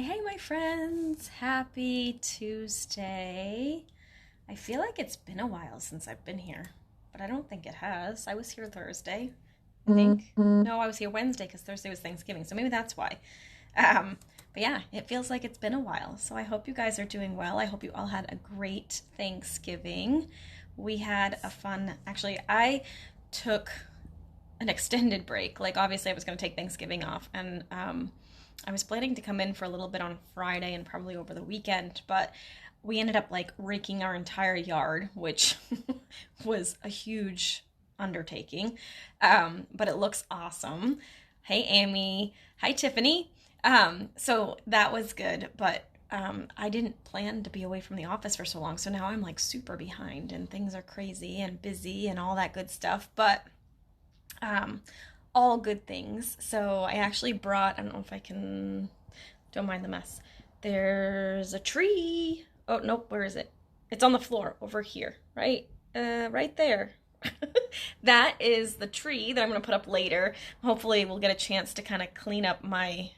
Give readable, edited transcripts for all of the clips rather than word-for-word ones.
Hey, my friends. Happy Tuesday. I feel like it's been a while since I've been here, but I don't think it has. I was here Thursday, I think. No, I was here Wednesday because Thursday was Thanksgiving, so maybe that's why. But yeah, it feels like it's been a while. So I hope you guys are doing well. I hope you all had a great Thanksgiving. We had a fun, actually, I took an extended break. Like, obviously, I was going to take Thanksgiving off, and I was planning to come in for a little bit on Friday and probably over the weekend, but we ended up like raking our entire yard, which was a huge undertaking. But it looks awesome. Hey, Amy. Hi, Tiffany. So that was good, but I didn't plan to be away from the office for so long, so now I'm like super behind and things are crazy and busy and all that good stuff. But all good things. So I actually brought, I don't know if I can, don't mind the mess. There's a tree. Oh, nope, where is it? It's on the floor over here, right? Right there. That is the tree that I'm going to put up later. Hopefully we'll get a chance to kind of clean up my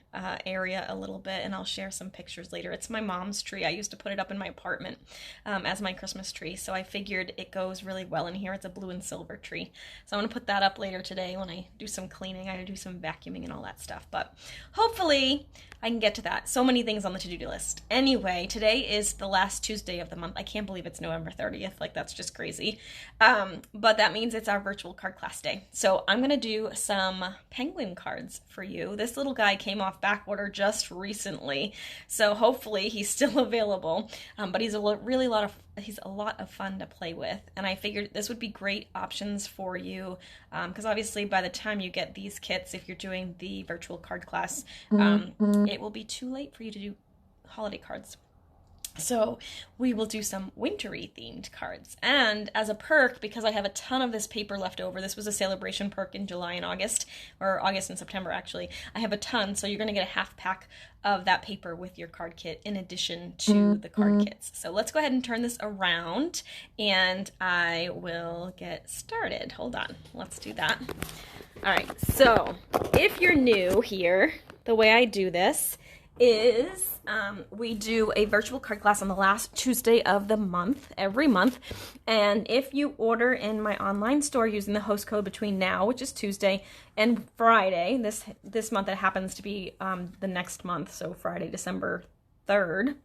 area a little bit, and I'll share some pictures later. It's my mom's tree. I used to put it up in my apartment as my Christmas tree, so I figured it goes really well in here. It's a blue and silver tree. So I'm going to put that up later today when I do some cleaning. I do some vacuuming and all that stuff, but hopefully I can get to that. So many things on the to-do list. Anyway, today is the last Tuesday of the month. I can't believe it's November 30th. Like, that's just crazy. But that means it's our virtual card class day. So I'm going to do some penguin cards for you. This little guy came off back order just recently, so hopefully he's still available. But he's a lot of fun to play with, and I figured this would be great options for you because obviously by the time you get these kits, if you're doing the virtual card class, it will be too late for you to do holiday cards. So we will do some wintry themed cards. And as a perk, because I have a ton of this paper left over, this was a celebration perk in July and August, or August and September actually, I have a ton, so you're going to get a half pack of that paper with your card kit in addition to the card kits. So let's go ahead and turn this around and I will get started. Hold on, let's do that. All right, so if you're new here, the way I do this is we do a virtual card class on the last Tuesday of the month, every month. And if you order in my online store using the host code between now, which is Tuesday, and Friday, this month it happens to be the next month, so Friday, December 3rd,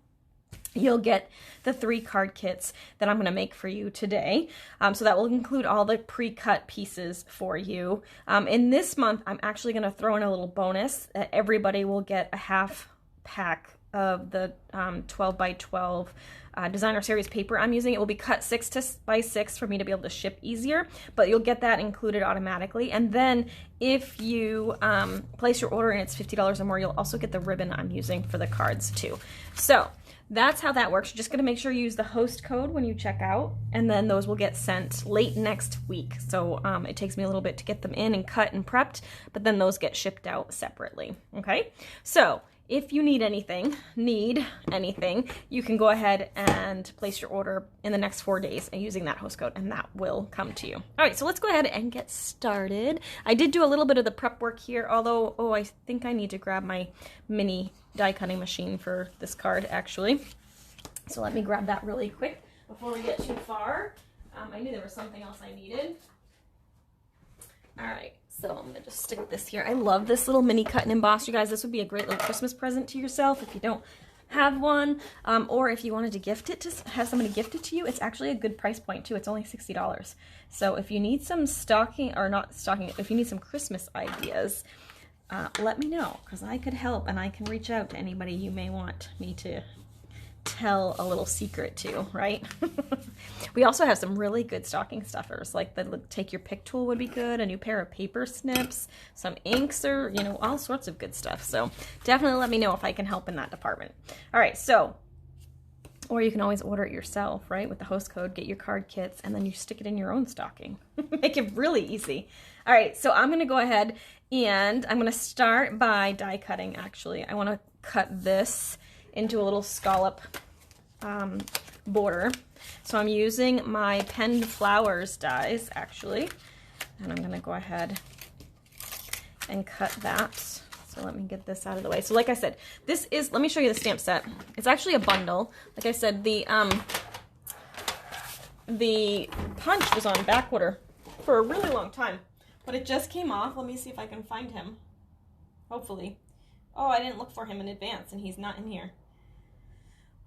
you'll get the 3 card kits that I'm going to make for you today. So that will include all the pre-cut pieces for you. In this month, I'm actually going to throw in a little bonus that everybody will get a half pack of the 12 by 12 designer series paper I'm using. It will be cut 6 by 6 for me to be able to ship easier, but you'll get that included automatically. And then if you place your order and it's $50 or more, you'll also get the ribbon I'm using for the cards too. So that's how that works. You're just going to make sure you use the host code when you check out, and then those will get sent late next week. So it takes me a little bit to get them in and cut and prepped, but then those get shipped out separately. Okay, so if you need anything, you can go ahead and place your order in the next 4 days using that host code, and that will come to you. All right, so let's go ahead and get started. I did do a little bit of the prep work here, although, I think I need to grab my mini die cutting machine for this card, actually. So let me grab that really quick before we get too far. I knew there was something else I needed. All right, so I'm gonna just stick this here. I love this little mini cut and emboss, you guys. This would be a great little Christmas present to yourself if you don't have one, or if you wanted to gift it, to have somebody gift it to you. It's actually a good price point too. It's only $60. So if you need some if you need some Christmas ideas, let me know, because I could help, and I can reach out to anybody you may want me to tell a little secret to, right? We also have some really good stocking stuffers, like the take your pick tool would be good, a new pair of paper snips, some inks, or all sorts of good stuff. So definitely let me know if I can help in that department. All right, so, or you can always order it yourself, right? With the host code, get your card kits, and then you stick it in your own stocking. Make it really easy. All right, so I'm gonna go ahead and I'm gonna start by die cutting, actually. I wanna cut this into a little scallop border. So I'm using my Penned Flowers dies, actually, and I'm gonna go ahead and cut that. So So let me get this out of the way. So like I said, this is, let me show you the stamp set. It's actually a bundle. Like I said, the punch was on back order for a really long time, but it just came off. Let me see if I can find him. Hopefully. Oh, I didn't look for him in advance, and he's not in here.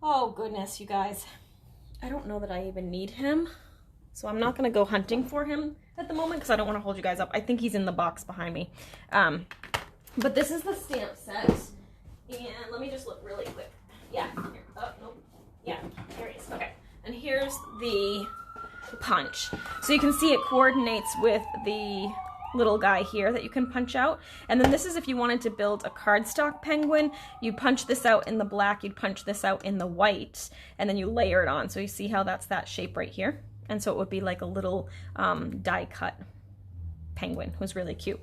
Oh, goodness, you guys. I don't know that I even need him, so I'm not going to go hunting for him at the moment because I don't want to hold you guys up. I think he's in the box behind me. But this is the stamp set, and let me just look really quick. Yeah, here. Oh, nope. Yeah, here he is. Okay, and here's the punch. So you can see it coordinates with the little guy here that you can punch out. And then this is if you wanted to build a cardstock penguin, you punch this out in the black, you'd punch this out in the white, and then you layer it on. So you see how that's that shape right here? And so it would be like a little die cut penguin. It was really cute.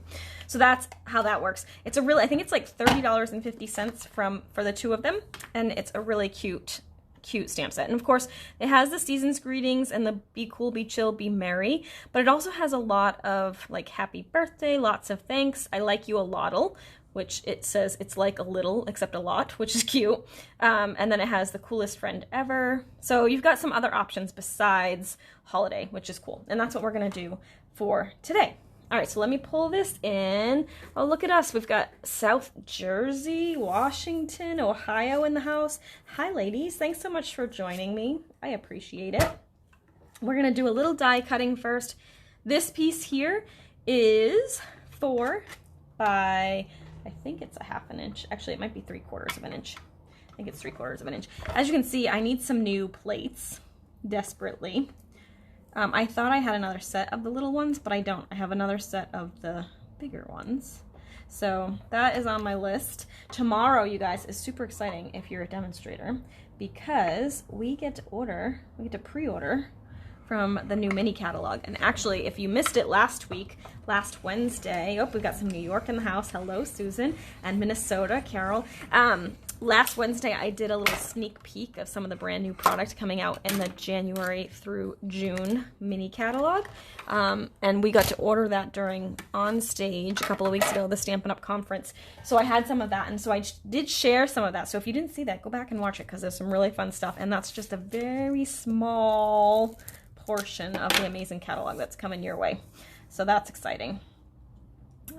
So that's how that works. It's a really, I think it's like $30.50 for the two of them, and it's a really cute stamp set. And of course, it has the season's greetings and the be cool, be chill, be merry, but it also has a lot of like happy birthday, lots of thanks, I like you a lot'll, which it says it's like a little except a lot, which is cute. And then it has the coolest friend ever. So you've got some other options besides holiday, which is cool. And that's what we're gonna do for today. All right, so let me pull this in. Oh, look at us. We've got South Jersey, Washington, Ohio in the house. Hi, ladies. Thanks so much for joining me. I appreciate it. We're going to do a little die cutting first. This piece here is 4 by, I think it's a 1/2 inch. Actually, it might be 3/4 of an inch. I think it's 3/4 of an inch. As you can see, I need some new plates desperately. I thought I had another set of the little ones, but I don't. I have another set of the bigger ones. So that is on my list. Tomorrow, you guys, is super exciting if you're a demonstrator because we get to pre-order from the new mini catalog. And actually, if you missed it last Wednesday, oh, we've got some New York in the house. Hello, Susan, and Minnesota, Carol. Last Wednesday, I did a little sneak peek of some of the brand new product coming out in the January through June mini catalog. And we got to order that during On Stage a couple of weeks ago, the Stampin' Up! Conference. So I had some of that, and so I did share some of that. So if you didn't see that, go back and watch it because there's some really fun stuff. And that's just a very small portion of the amazing catalog that's coming your way. So that's exciting.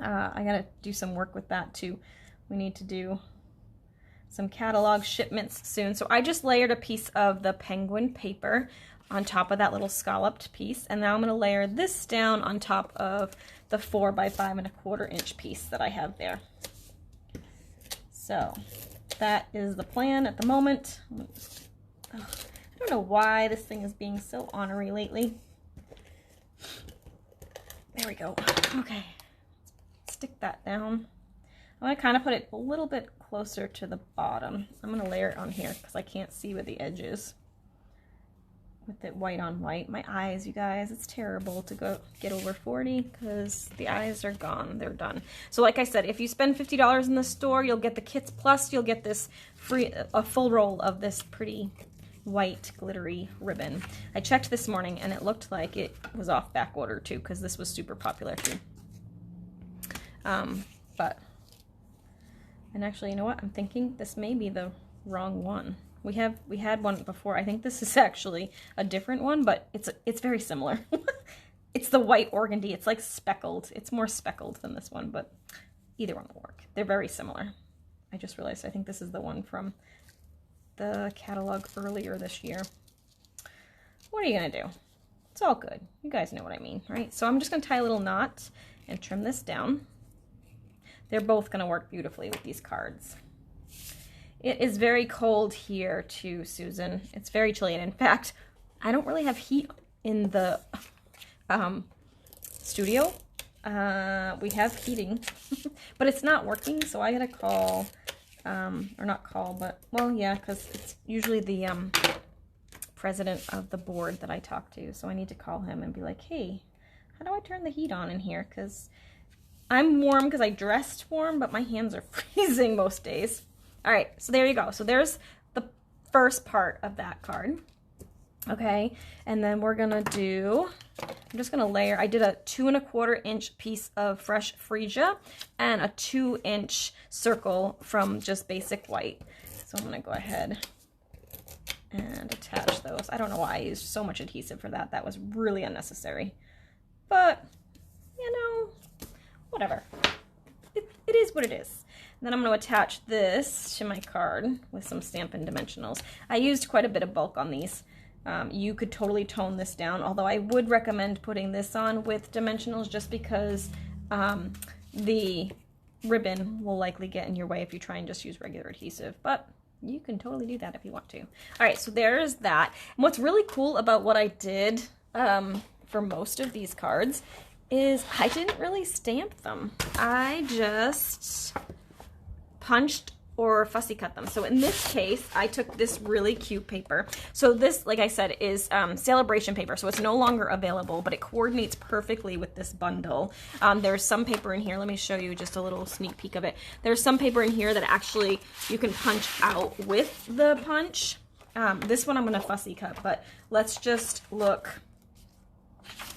I gotta do some work with that too. We need to do some catalog shipments soon. So I just layered a piece of the penguin paper on top of that little scalloped piece, and now I'm gonna layer this down on top of the 4 by 5 1/4 inch piece that I have there. So that is the plan at the moment. I don't know why this thing is being so ornery lately. There we go. Okay, stick that down. I'm going to kind of put it a little bit closer to the bottom. I'm going to layer it on here because I can't see where the edge is with it white on white. My eyes, you guys, it's terrible to get over 40 because the eyes are gone. They're done. So like I said, if you spend $50 in the store, you'll get the kits, plus you'll get this a full roll of this pretty white glittery ribbon. I checked this morning and it looked like it was off back order too because this was super popular too. And actually, you know what? I'm thinking this may be the wrong one. We had one before. I think this is actually a different one, but it's very similar. It's the white organdy. It's like speckled. It's more speckled than this one, but either one will work. They're very similar. I just realized I think this is the one from the catalog earlier this year. What are you gonna do? It's all good. You guys know what I mean, right? So I'm just gonna tie a little knot and trim this down. They're both gonna work beautifully with these cards. It is very cold here too, Susan. It's very chilly, and in fact, I don't really have heat in the studio. We have heating, but it's not working, so I gotta call, or not call, but, well, yeah, because it's usually the president of the board that I talk to, so I need to call him and be like, hey, how do I turn the heat on in here? Because I'm warm because I dressed warm, but my hands are freezing most days. All right, so there you go. So there's the first part of that card. Okay, and then we're gonna do, I'm just gonna layer, I did a 2¼ inch piece of fresh freesia and a 2-inch circle from just basic white. So I'm gonna go ahead and attach those. I don't know why I used so much adhesive for that. That was really unnecessary. But, you know, whatever. It is what it is. And then I'm going to attach this to my card with some Stampin' Dimensionals. I used quite a bit of bulk on these. You could totally tone this down, although I would recommend putting this on with Dimensionals just because the ribbon will likely get in your way if you try and just use regular adhesive. But you can totally do that if you want to. All right, so there's that. And what's really cool about what I did for most of these cards is I didn't really stamp them. I just punched or fussy cut them. So in this case, I took this really cute paper. So this, like I said, is celebration paper. So it's no longer available, but it coordinates perfectly with this bundle. There's some paper in here. Let me show you just a little sneak peek of it. There's some paper in here that actually you can punch out with the punch. This one I'm going to fussy cut, but let's just look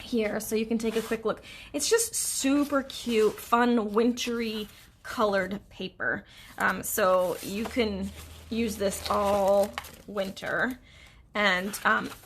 here so you can take a quick look. It's just super cute, fun, wintry colored paper. So you can use this all winter. And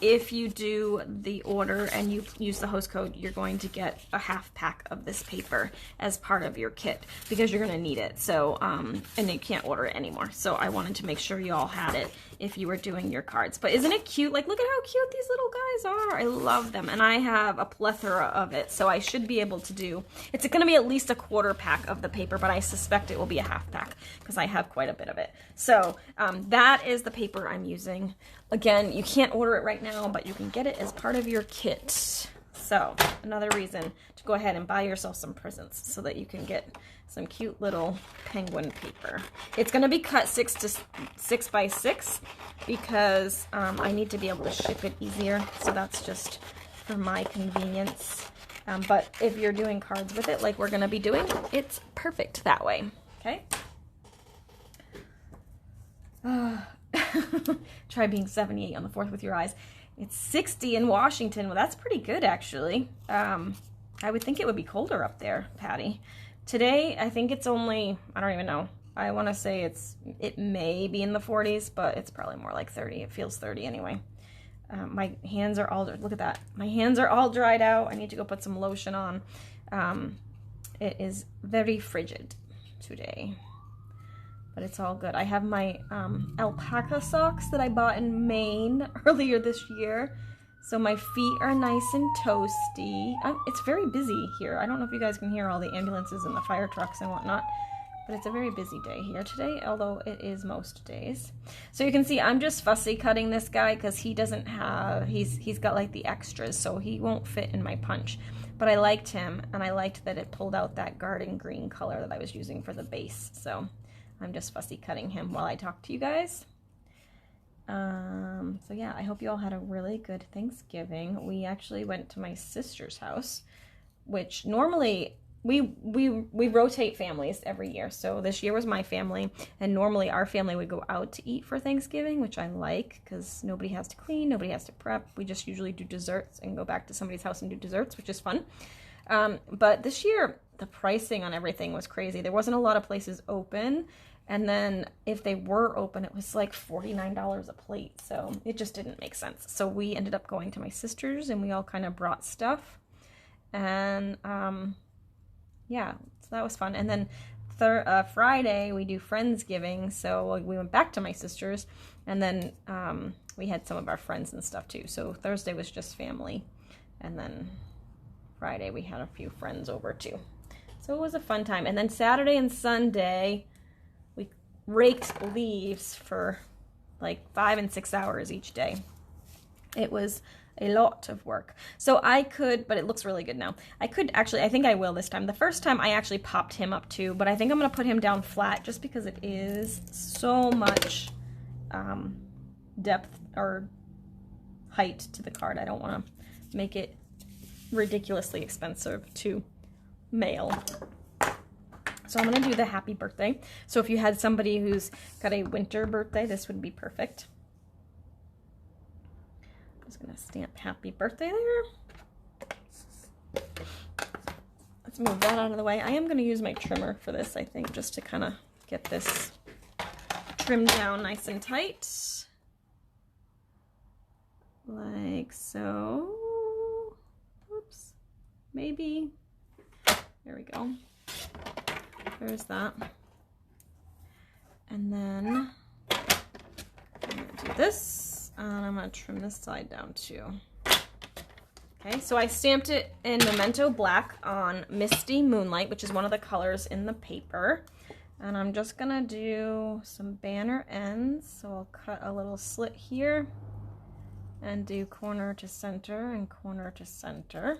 if you do the order and you use the host code, you're going to get a half pack of this paper as part of your kit because you're going to need it. So, and you can't order it anymore. So I wanted to make sure you all had it if you were doing your cards. But isn't it cute? Like, look at how cute these little guys are. I love them. And I have a plethora of it. So I should be able to do, it's going to be at least a 1/4 pack of the paper, but I suspect it will be a half pack because I have quite a bit of it. So that is the paper I'm using. Again, you can't order it right now, but you can get it as part of your kit. So another reason to go ahead and buy yourself some presents so that you can get some cute little penguin paper. It's going to be cut 6 by 6 because I need to be able to ship it easier. So that's just for my convenience. But if you're doing cards with it like we're going to be doing, it's perfect that way. Okay. Try being 78 on the 4th with your eyes. It's 60 in Washington. Well, that's pretty good, actually. I would think it would be colder up there, Patty. Today, I think it's only, I don't even know. I want to say it may be in the 40s, but it's probably more like 30. It feels 30 anyway. My hands are all, look at that. My hands are all dried out. I need to go put some lotion on. It is very frigid today. But it's all good. I have my alpaca socks that I bought in Maine earlier this year. So my feet are nice and toasty. It's very busy here. I don't know if you guys can hear all the ambulances and the fire trucks and whatnot. But it's a very busy day here today, although it is most days. So you can see I'm just fussy cutting this guy because he doesn't have, he's got like the extras, so he won't fit in my punch. But I liked him, and I liked that it pulled out that garden green color that I was using for the base. So I'm just fussy cutting him while I talk to you guys. So yeah, I hope you all had a really good Thanksgiving. We actually went to my sister's house, which normally we rotate families every year. So this year was my family, and normally our family would go out to eat for Thanksgiving, which I like because nobody has to clean, nobody has to prep. We just usually do desserts and go back to somebody's house and do desserts, which is fun. But this year, the pricing on everything was crazy. There wasn't a lot of places open. And then if they were open, it was like $49 a plate. So it just didn't make sense. So we ended up going to my sister's, and we all kind of brought stuff. And yeah, so that was fun. And then Friday, we do Friendsgiving. So we went back to my sister's, and then we had some of our friends and stuff too. So Thursday was just family. And then Friday, we had a few friends over too. So it was a fun time. And then Saturday and Sunday, raked leaves for like 5 and 6 hours each day. It was a lot of work. So I could, but it looks really good now. I could actually, I think I will this time. The first time I actually popped him up too, but I think I'm going to put him down flat just because it is so much depth or height to the card. I don't want to make it ridiculously expensive to mail. So I'm going to do the happy birthday. So if you had somebody who's got a winter birthday, this would be perfect. Just gonna stamp happy birthday there. Let's move that out of the way. I am gonna use my trimmer for this, I think, just to kind of get this trimmed down nice and tight. Like so. Oops. Maybe. There we go. There's that. And then I'm going to do this, and I'm going to trim this side down too. Okay, so I stamped it in Memento Black on Misty Moonlight, which is one of the colors in the paper. And I'm just going to do some banner ends. So I'll cut a little slit here and do corner to center and corner to center.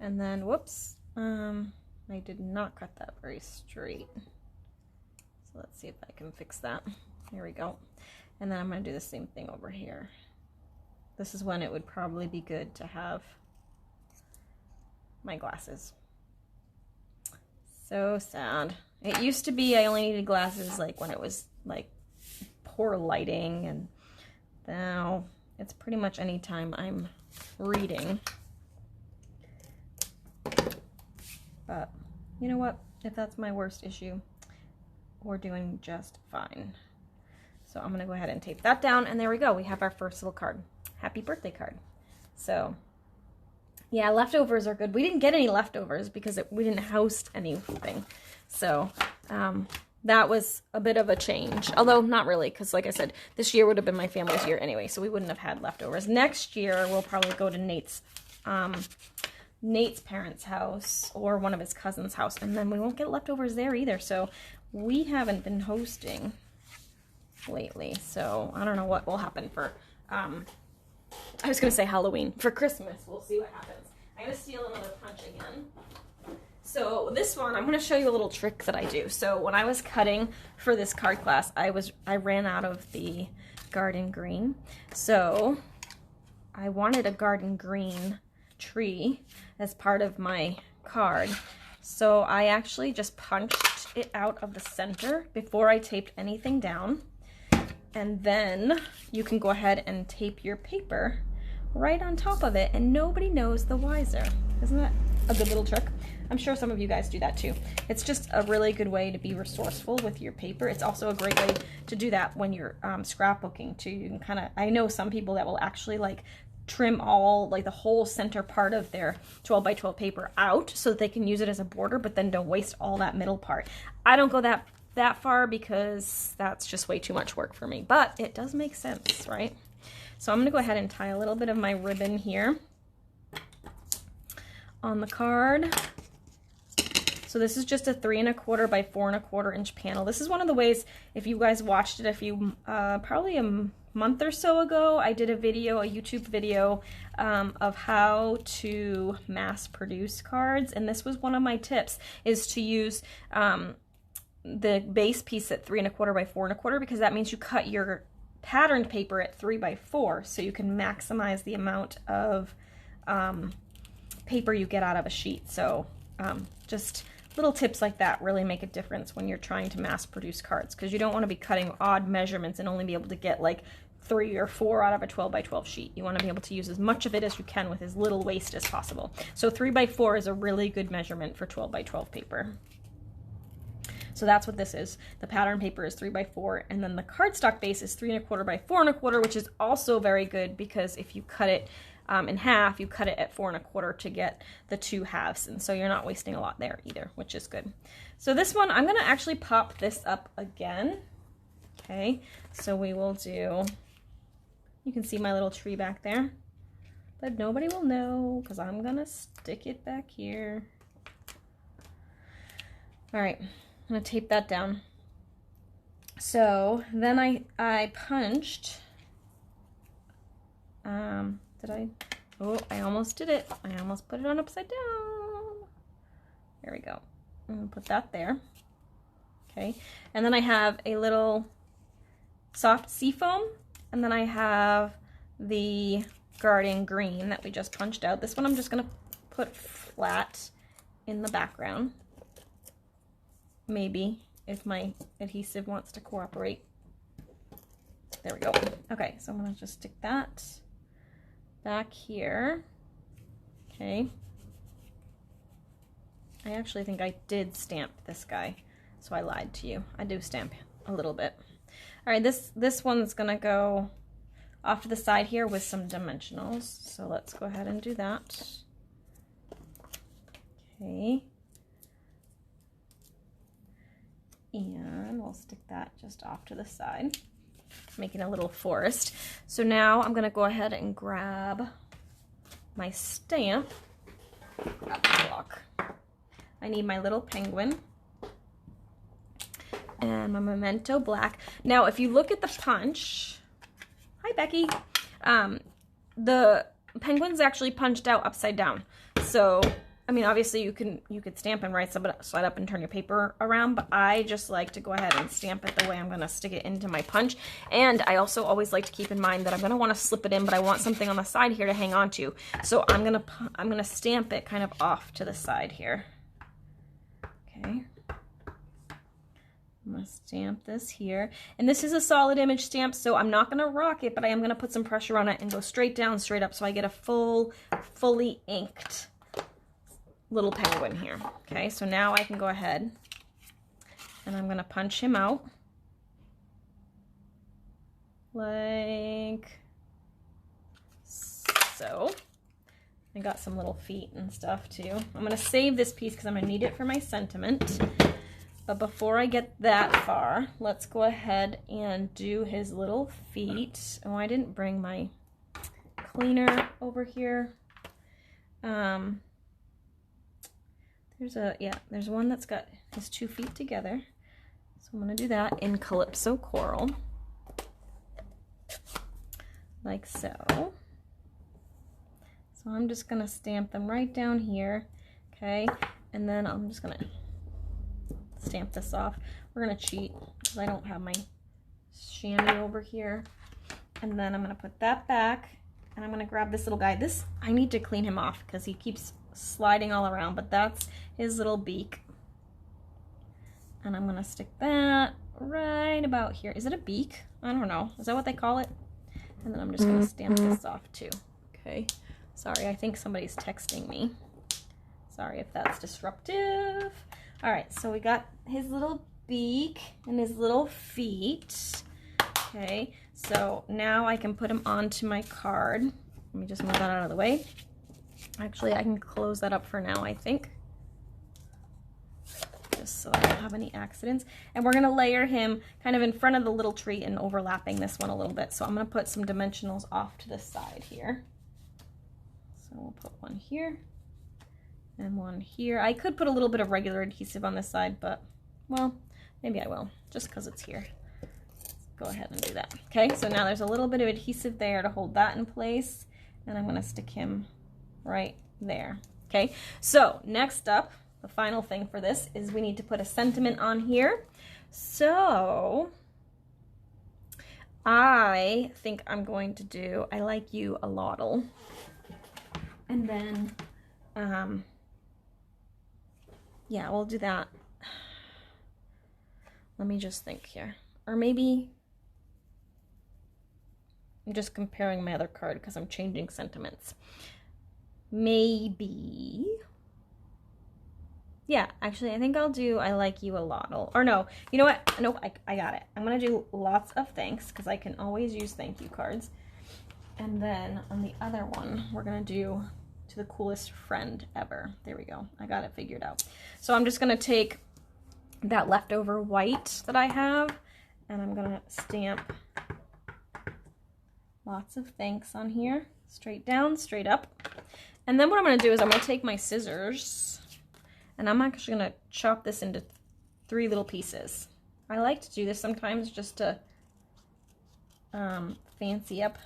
And then, whoops, I did not cut that very straight. So let's see if I can fix that. Here we go. And then I'm going to do the same thing over here. This is when it would probably be good to have my glasses. So sad. It used to be I only needed glasses like when it was like poor lighting, and now it's pretty much any time I'm reading. But you know what? If that's my worst issue, we're doing just fine. So I'm going to go ahead and tape that down, and there we go. We have our first little card. Happy birthday card. So yeah, leftovers are good. We didn't get any leftovers because we didn't host anything. So that was a bit of a change. Although not really, because like I said, this year would have been my family's year anyway, so we wouldn't have had leftovers. Next year, we'll probably go to Nate's parents' house or one of his cousins' house, and then we won't get leftovers there either. So we haven't been hosting lately, so I don't know what will happen for I was gonna say Halloween. For Christmas, we'll see what happens. I'm gonna steal another punch again. So this one, I'm gonna show you a little trick that I do. So when I was cutting for this card class, I ran out of the garden green. So I wanted a garden green tree as part of my card. So I actually just punched it out of the center before I taped anything down. And then you can go ahead and tape your paper right on top of it, and nobody knows the wiser. Isn't that a good little trick? I'm sure some of you guys do that too. It's just a really good way to be resourceful with your paper. It's also a great way to do that when you're scrapbooking too. You can kind of, I know some people that will actually like trim all, like the whole center part of their 12 by 12 paper out so that they can use it as a border, but then don't waste all that middle part. I don't go that far because that's just way too much work for me, but it does make sense, right? So I'm going to go ahead and tie a little bit of my ribbon here on the card. So this is just a 3 1/4 by 4 1/4 inch panel. This is one of the ways, if you guys watched it probably a month or so ago, I did a YouTube video of how to mass produce cards, and this was one of my tips, is to use the base piece at 3 1/4 by 4 1/4, because that means you cut your patterned paper at 3 by 4, so you can maximize the amount of paper you get out of a sheet. So just little tips like that really make a difference when you're trying to mass produce cards, because you don't want to be cutting odd measurements and only be able to get like 3 or 4 out of a 12 by 12 sheet. You want to be able to use as much of it as you can with as little waste as possible. So 3 by 4 is a really good measurement for 12 by 12 paper. So that's what this is. The pattern paper is 3 by 4, and then the cardstock base is 3 1/4 by 4 1/4, which is also very good because if you cut it in half, you cut it at 4 1/4 to get the 2 halves, and so you're not wasting a lot there either, which is good. So this one, I'm going to actually pop this up again. Okay, so we will do, you can see my little tree back there, but nobody will know because I'm going to stick it back here. All right. I'm going to tape that down. So then I punched, oh, I almost did it. I almost put it on upside down. There we go. I'm going to put that there. Okay. And then I have a little soft sea foam, and then I have the garden green that we just punched out. This one I'm just going to put flat in the background. Maybe, if my adhesive wants to cooperate. There we go. Okay, so I'm going to just stick that back here. Okay. I actually think I did stamp this guy, so I lied to you. I do stamp a little bit. All right, this one's gonna go off to the side here with some dimensionals. So let's go ahead and do that. Okay. And we'll stick that just off to the side, making a little forest. So now I'm gonna go ahead and grab my stamp, grab the block. I need my little penguin and my memento black. Now, if you look at the punch, hi Becky, the penguin's actually punched out upside down. So, I mean, obviously you could stamp and write slide up and turn your paper around, but I just like to go ahead and stamp it the way I'm gonna stick it into my punch. And I also always like to keep in mind that I'm gonna want to slip it in, but I want something on the side here to hang on to. So I'm gonna stamp it kind of off to the side here. Okay. I'm gonna stamp this here. And this is a solid image stamp, so I'm not gonna rock it, but I am gonna put some pressure on it and go straight down, straight up, so I get a fully inked little penguin here. Okay, so now I can go ahead and I'm gonna punch him out like so. I got some little feet and stuff too. I'm gonna save this piece because I'm gonna need it for my sentiment. But before I get that far, let's go ahead and do his little feet. Oh, I didn't bring my cleaner over here. There's one that's got his 2 feet together. So I'm gonna do that in Calypso Coral. Like so. So I'm just gonna stamp them right down here, okay? And then I'm just gonna stamp this off. We're gonna cheat because I don't have my chamois over here. And then I'm gonna put that back and I'm gonna grab this little guy. I need to clean him off because he keeps sliding all around, but that's his little beak. And I'm gonna stick that right about here. Is it a beak? I don't know. Is that what they call it? And then I'm just gonna stamp this off too. Okay. Sorry, I think somebody's texting me. Sorry if that's disruptive. All right, so we got his little beak and his little feet. Okay, so now I can put him onto my card. Let me just move that out of the way. Actually, I can close that up for now, I think. Just so I don't have any accidents. And we're gonna layer him kind of in front of the little tree and overlapping this one a little bit. So I'm gonna put some dimensionals off to the side here. So we'll put one here and one here. I could put a little bit of regular adhesive on this side, but, well, maybe I will, just because it's here. Go ahead and do that. Okay, so now there's a little bit of adhesive there to hold that in place, and I'm going to stick him right there. Okay, so next up, the final thing for this is we need to put a sentiment on here. So I think I'm going to do I Like You a Lot'll. And then, yeah, we'll do that. Let me just think here. Or maybe I'm just comparing my other card because I'm changing sentiments. Maybe. Yeah, actually, I think I'll do I Like You a Lot'll. Or no, you know what? Nope, I got it. I'm going to do Lots of Thanks because I can always use thank you cards. And then on the other one, we're going to do To the Coolest Friend Ever. There we go. I got it figured out. So I'm just going to take that leftover white that I have, and I'm going to stamp Lots of Thanks on here. Straight down, straight up. And then what I'm going to do is I'm going to take my scissors, and I'm actually going to chop this into 3 little pieces. I like to do this sometimes just to fancy up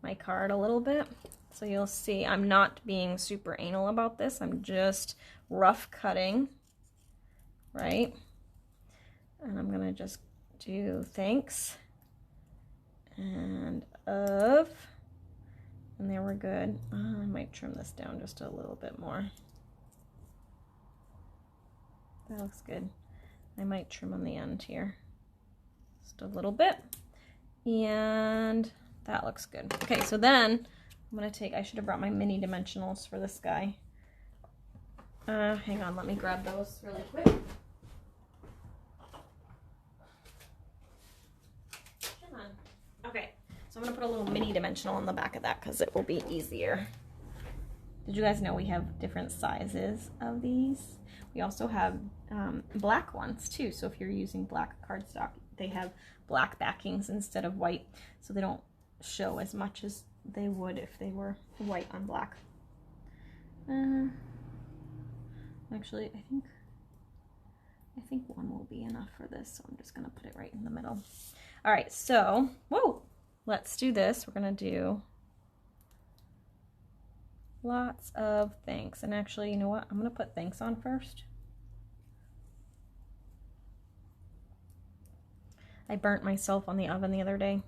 my card a little bit. So you'll see I'm not being super anal about this. I'm just rough cutting, right? And I'm gonna just do thanks and of, and there we're good. I might trim this down just a little bit more. That looks good. I might trim on the end here just a little bit, and that looks good. Okay, so then I'm gonna take, I should have brought my mini dimensionals for this guy. Hang on, let me grab those really quick. Come on. Okay, so I'm gonna put a little mini dimensional on the back of that because it will be easier. Did you guys know we have different sizes of these? We also have black ones too. So if you're using black cardstock, they have black backings instead of white, so they don't show as much as they would if they were white on black. Actually, I think one will be enough for this, so I'm just gonna put it right in the middle. All right, so whoa, let's do this. We're gonna do lots of thanks. And actually, you know what? I'm gonna put thanks on first. I burnt myself on the oven the other day.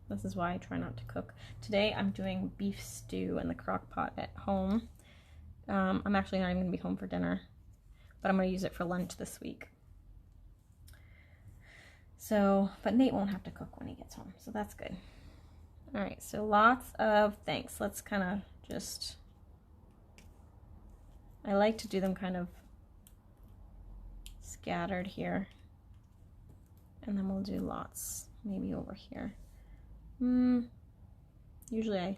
This is why I try not to cook. Today I'm doing beef stew in the crock pot at home. I'm actually not even gonna be home for dinner, but I'm gonna use it for lunch this week. So, but Nate won't have to cook when he gets home, so that's good. All right, so lots of thanks. Let's kind of just, I like to do them kind of scattered here. And then we'll do lots, maybe over here. Usually I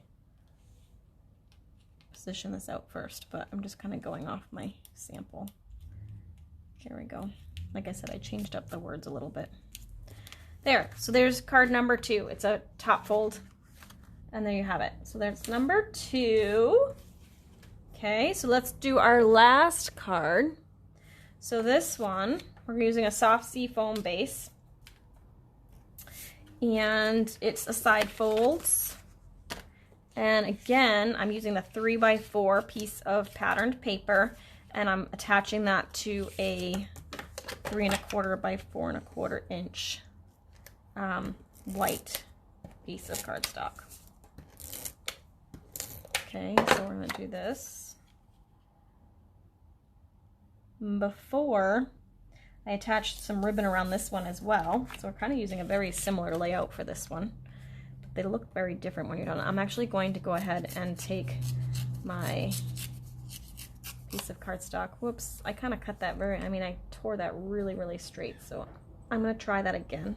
position this out first, but I'm just kind of going off my sample. Here we go. Like I said, I changed up the words a little bit. There, so there's card number 2. It's a top fold, and there you have it. So there's number 2. Okay, so let's do our last card. So this one, we're using a soft sea foam base. And it's a side folds, and again I'm using the 3x4 piece of patterned paper, and I'm attaching that to a 3 1/4 by 4 1/4 inch white piece of cardstock. Okay, so we're going to do this. Before, I attached some ribbon around this one as well, so we're kind of using a very similar layout for this one. But they look very different when you're done. I'm actually going to go ahead and take my piece of cardstock. Whoops, I kind of cut that I tore that really straight, so I'm going to try that again,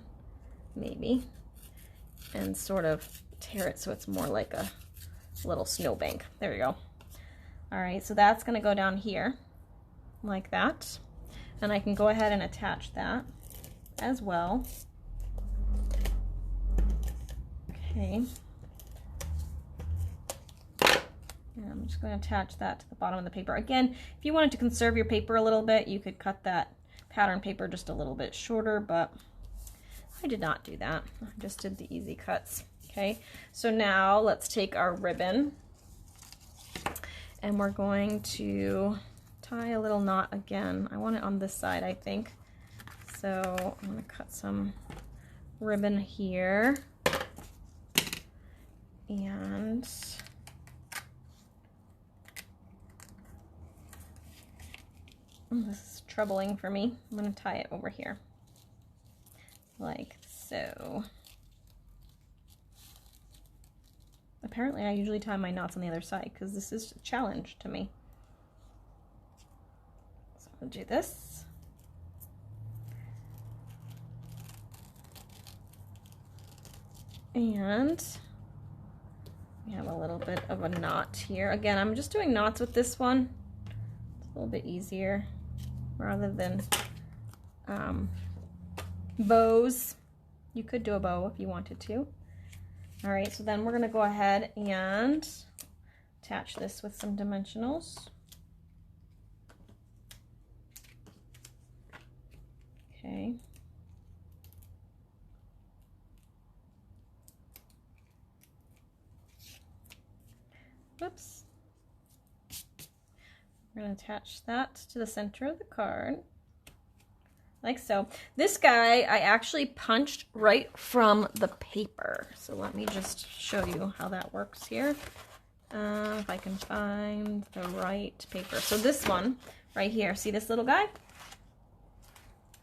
maybe, and sort of tear it so it's more like a little snowbank. There we go. All right, so that's going to go down here like that. And I can go ahead and attach that as well. Okay. And I'm just going to attach that to the bottom of the paper. Again, if you wanted to conserve your paper a little bit, you could cut that pattern paper just a little bit shorter, but I did not do that. I just did the easy cuts. Okay, so now let's take our ribbon, and we're going to tie a little knot again. I want it on this side, I think. So I'm going to cut some ribbon here. And this is troubling for me. I'm going to tie it over here like so. Apparently I usually tie my knots on the other side because this is a challenge to me. So I'll do this. And we have a little bit of a knot here. Again, I'm just doing knots with this one. It's a little bit easier rather than bows. You could do a bow if you wanted to. All right, so then we're going to go ahead and attach this with some dimensionals. Okay. Whoops. We're going to attach that to the center of the card, like so. This guy I actually punched right from the paper. So let me just show you how that works here. If I can find the right paper. So this one right here, see this little guy?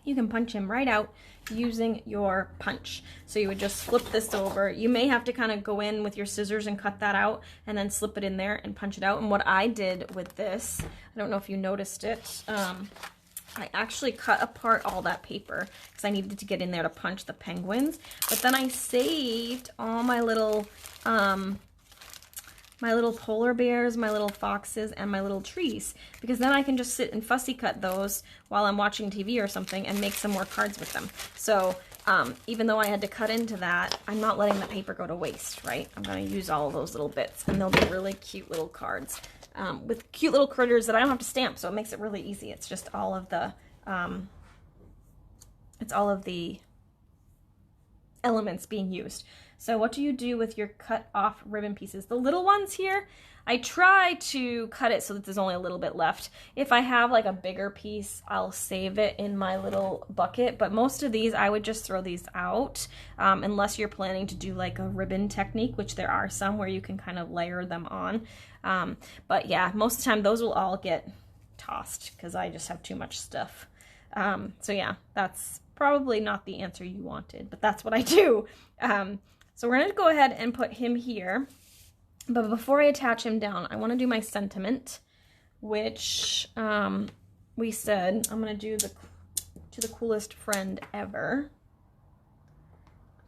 You can punch him right out using your punch. So you would just flip this over. You may have to kind of go in with your scissors and cut that out and then slip it in there and punch it out. And what I did with this, I don't know if you noticed it, I actually cut apart all that paper because I needed to get in there to punch the penguins. But then I saved all my little polar bears, my little foxes, and my little trees, because then I can just sit and fussy cut those while I'm watching TV or something and make some more cards with them. So even though I had to cut into that, I'm not letting the paper go to waste, right? I'm going to use all of those little bits, and they'll be really cute little cards with cute little critters that I don't have to stamp, so it makes it really easy. It's just all of the elements being used. So what do you do with your cut off ribbon pieces? The little ones here, I try to cut it so that there's only a little bit left. If I have like a bigger piece, I'll save it in my little bucket, but most of these, I would just throw these out, unless you're planning to do like a ribbon technique, which there are some where you can kind of layer them on. But yeah, most of the time those will all get tossed because I just have too much stuff. So yeah, that's probably not the answer you wanted, but that's what I do. So we're going to go ahead and put him here. But before I attach him down, I want to do my sentiment, which we said I'm going to do to the coolest friend ever.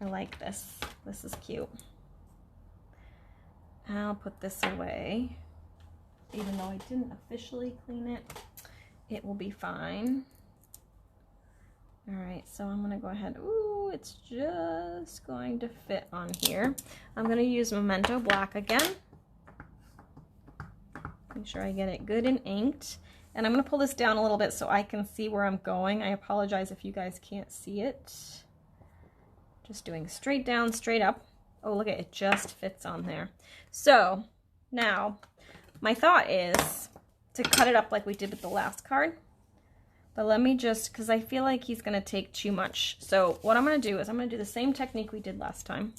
I like this. This is cute. I'll put this away. Even though I didn't officially clean it, it will be fine. All right, so I'm gonna go ahead. Ooh, it's just going to fit on here. I'm gonna use Memento Black again. Make sure I get it good and inked. And I'm gonna pull this down a little bit so I can see where I'm going. I apologize if you guys can't see it. Just doing straight down, straight up. Oh, look at it, just fits on there. So now my thought is to cut it up like we did with the last card. But let me just, because I feel like he's going to take too much. So what I'm going to do is I'm going to do the same technique we did last time.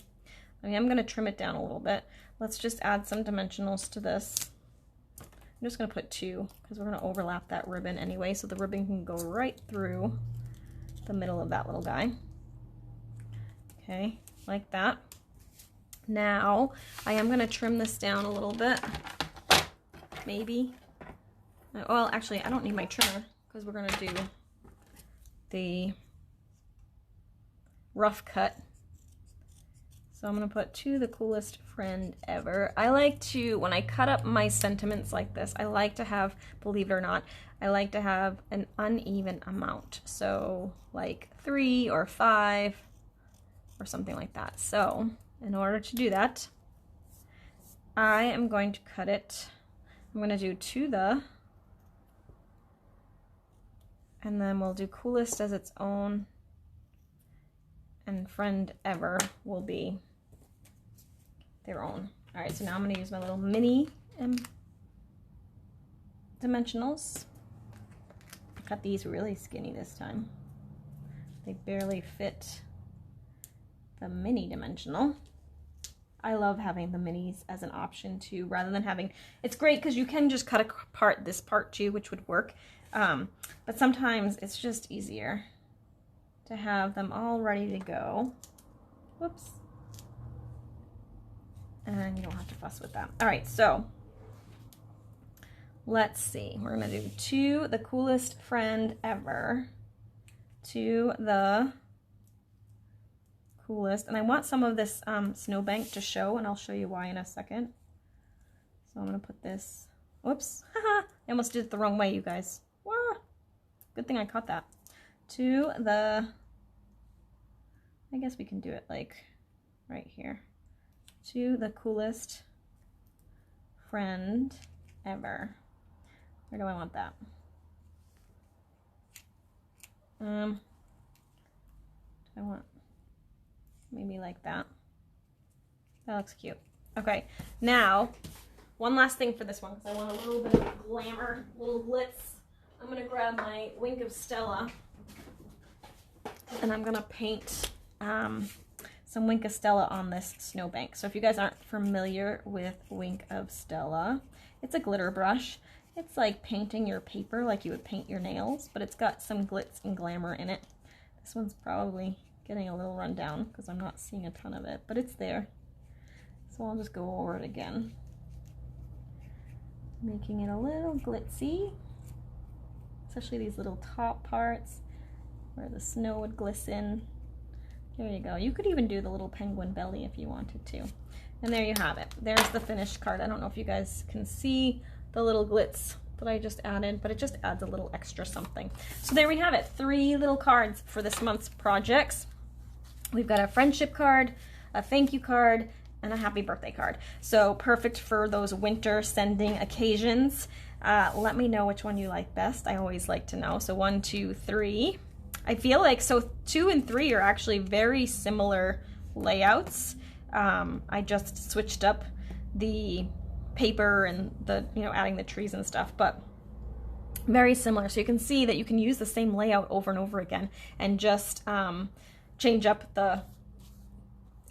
I'm going to trim it down a little bit. Let's just add some dimensionals to this. I'm just going to put 2 because we're going to overlap that ribbon anyway. So the ribbon can go right through the middle of that little guy. Okay, like that. Now I am going to trim this down a little bit. Maybe. Well, actually, I don't need my trimmer, because we're going to do the rough cut. So I'm going to put to the coolest friend ever. I like to, when I cut up my sentiments like this, I like to have, believe it or not, I like to have an uneven amount. So like 3 or 5 or something like that. So in order to do that, I am going to cut it. I'm going to do to the, and then we'll do coolest as its own, and friend ever will be their own. All right, so now I'm going to use my little mini dimensionals. I cut these really skinny this time. They barely fit the mini dimensional. I love having the minis as an option too, rather than having, it's great because you can just cut apart this part too, which would work. But sometimes it's just easier to have them all ready to go. Whoops. And you don't have to fuss with that. All right, so let's see. We're going to do to the coolest friend ever, to the coolest. And I want some of this snowbank to show, and I'll show you why in a second. So I'm going to put this, whoops, I almost did it the wrong way, you guys. Wah. Good thing I caught that. To the, I guess we can do it like right here. To the coolest friend ever. Where do I want that? I want maybe like that. That looks cute. Okay, now one last thing for this one, because I want a little bit of glamour, a little glitz. I'm gonna grab my Wink of Stella, and I'm gonna paint some Wink of Stella on this snowbank. So if you guys aren't familiar with Wink of Stella, it's a glitter brush. It's like painting your paper like you would paint your nails, but it's got some glitz and glamour in it. This one's probably getting a little run down because I'm not seeing a ton of it, but it's there. So I'll just go over it again, making it a little glitzy, especially these little top parts where the snow would glisten. There you go. You could even do the little penguin belly if you wanted to. And there you have it. There's the finished card. I don't know if you guys can see the little glitz that I just added, but it just adds a little extra something. So there we have it. 3 little cards for this month's projects. We've got a friendship card, a thank you card, and a happy birthday card. So perfect for those winter sending occasions. Let me know which one you like best. I always like to know. So 1, 2, 3. I feel like, so 2 and 3 are actually very similar layouts. I just switched up the paper and the, adding the trees and stuff, but very similar. So you can see that you can use the same layout over and over again and just change up the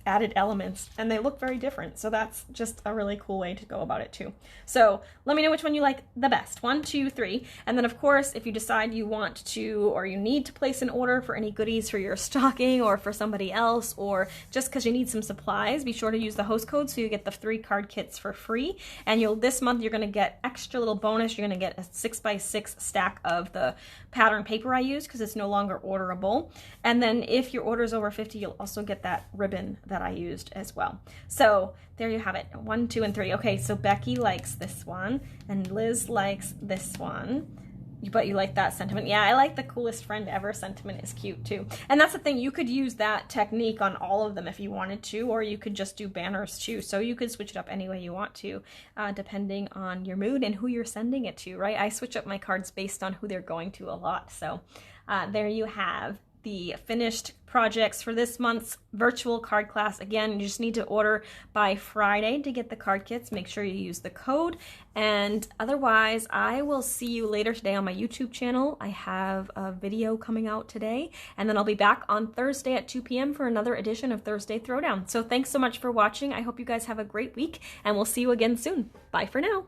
added elements, and they look very different. So that's just a really cool way to go about it too. So let me know which one you like the best. 1, 2, 3. And then of course, if you decide you want to, or you need to place an order for any goodies for your stocking or for somebody else, or just because you need some supplies, be sure to use the host code so you get the 3 card kits for free. And this month you're going to get extra little bonus. You're going to get a 6x6 stack of the pattern paper I use because it's no longer orderable. And then if your order is over 50, you'll also get that ribbon that I used as well. So there you have it. 1, 2, and 3. Okay, so Becky likes this one and Liz likes this one. But you like that sentiment. Yeah, I like the coolest friend ever sentiment. Is cute too. And that's the thing, you could use that technique on all of them if you wanted to, or you could just do banners too. So you could switch it up any way you want to, depending on your mood and who you're sending it to, right? I switch up my cards based on who they're going to a lot. So there you have the finished projects for this month's virtual card class. Again, you just need to order by Friday to get the card kits. Make sure you use the code. And otherwise, I will see you later today on my YouTube channel. I have a video coming out today, and then I'll be back on Thursday at 2 p.m. for another edition of Thursday Throwdown. So thanks so much for watching. I hope you guys have a great week, and we'll see you again soon. Bye for now.